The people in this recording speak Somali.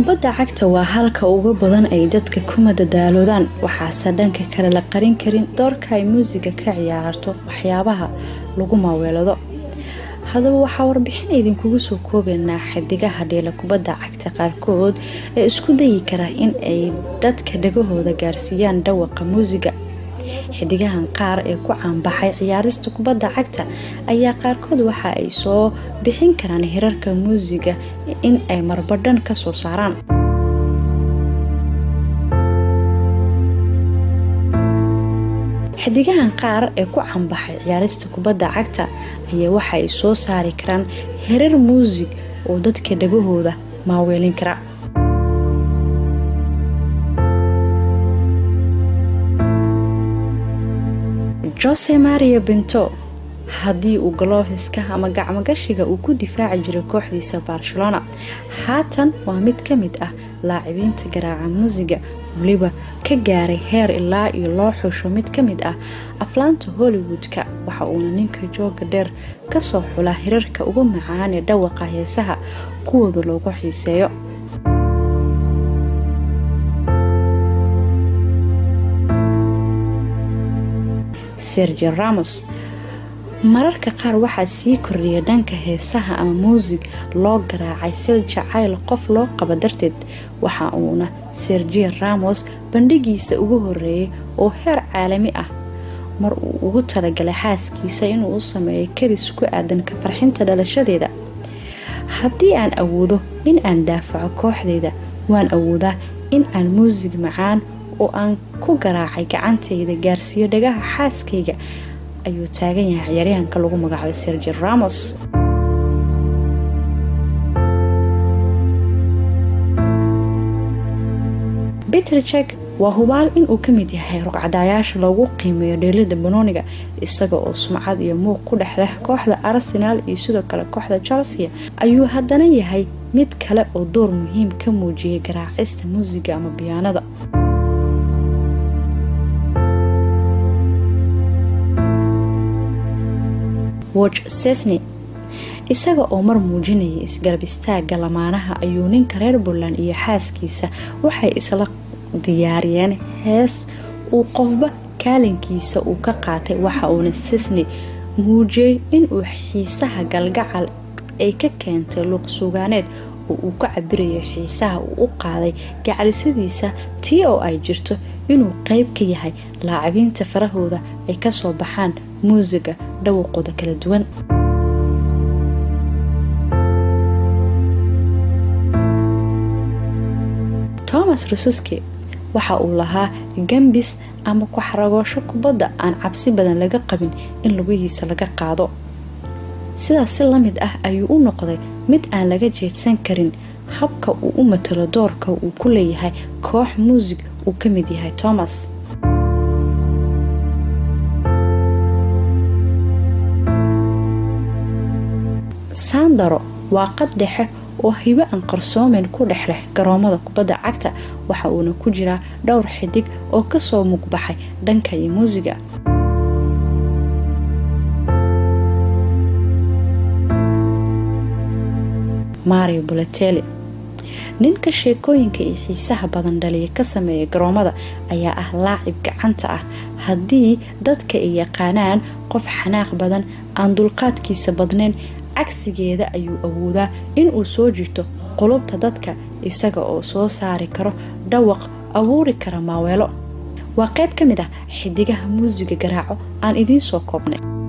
kubadda cagta waa halka ugu badan ay dadka ku madadaalodaan waxaase dhanka kale la qarin karin doorka ay muusiga ka ciyaarto waxyaabaha lagu maaweelado. haddaba waxaa warbixin idinkugu soo koobaynaa xidigaha dheela kubadda cagta qaarkood ee isku dayi kara in ay dadka dhagahooda gaarsiiyaan dhawaqa muusiga. xidigahan qaar ee ku caanbaxay ciyaarista kubadda cagta ayaa qaarkood waxa ay soo bixin karaan hirarka muusiga in ay marbadhan ka soo saaraan. xidigahan qaar ee ku caanbaxay ciyaarista kubadda cagta ayaa waxa ay soo saari karaan hirar muusig oo dadka dhagahooda maaweelin kara. Jose Maria Pinto haddii uu galoofiska ama gacmo gashiga uu ku difaaci jiray kooxdiisa Barcelona, haatan waa mid ka mid ah laacibiinta garaaca muusiga waliba ka gaaray heer ilaa iyo loo xusho mid ka mid ah aflaanta Hollywoodka. waxa uu ninka jooga dheer ka soo xulaa hirarka ugu macaan ee dhawaqa heesaha kuwooda loogu xiiseeyo. Sergio Ramos mararka qaar waxa sii kordhiya dhanka heesaha ama muusig loo garaacay sil jacayl qof loo qaba darteed. waxa uuna Sergio Ramos bandhigiisa ugu horeeyay oo heer caalami ah mar uu ugu talagalay xaaskiisa inuu u sameeyo karis ku aadan ka farxinta dhalashadeeda. haddii aan awoodo in aan daafaco kooxdeeda, waan awoodaa in aan muusig macaan oo aan ku garaacay gacantayda gaarsiiyo dhagaha xaaskayga, ayuu taagan yahay ciyaaryahanka lagu magacaabo Sergio Ramos. Petr Cech waa hubaal in uu ka mid yahay rugcadayaasha lagu qiimeeyo dheelida banooniga, isaga oo sumcad iyo muuq ku dhexleh kooxda Arsenal iyo sidoo kale kooxda Chelsea, ayuu haddana yahay mid kale oo door muhiim ka muujiyay garaacista muusiga ama biyaanada. Wojciech Szczesny isaga oo mar muujinayay isgarab istaaga lamaanaha ayuu ninka reer Poland iyo xaaskiisa waxay isla diyaariyeen hees uu qofba kaalinkiisa uu ka qaatay. waxa uu Szczesny muujiyay in uu xiisaha galgacal ay ka keentay luuq suugaaneed oo uu ka cabirayay xiisaha uu u qaaday gacalisadiisa tii oo ay jirto inuu qayb ka yahay laacibiinta farahooda ay ka soo baxaan muusiga dhawaqooda kala duwan. Thomas Rosicky waxa uu lahaa gambis ama ku xaragoosho kubadda aan cabsi badan laga qabin in lugihiisa laga qaado. sidaas si lamid ah ayuu u noqday mid aan laga jeedsan karin habka uu u matalo doorka uu ku leeyahay koox muusig uu ka mid yahay Thomas. Sandro waa qad dhexe oo hibo aan qarsoomen ku dhexleh garoomada kubadda cagta, waxa uuna ku jira dhowr xidig oo ka soo muqbaxay dhanka muusiga. Mario Balotelli ninka sheekooyinka iyo xiisaha badan dhaliya ka sameeya garoomada ayaa ah laacib gacanta ah. haddii dadka ay yaqaanaan qof xanaaq badan aan dulqaadkiisa badnayn, cagsigeeda ayuu awoodaa in uu soo jirto qulubta dadka isaga oo soo saari karo dhawaq abuuri kara maaweelo. waa qayb ka mid ah xidigaha muusiga garaaco aan idiin soo koobnay.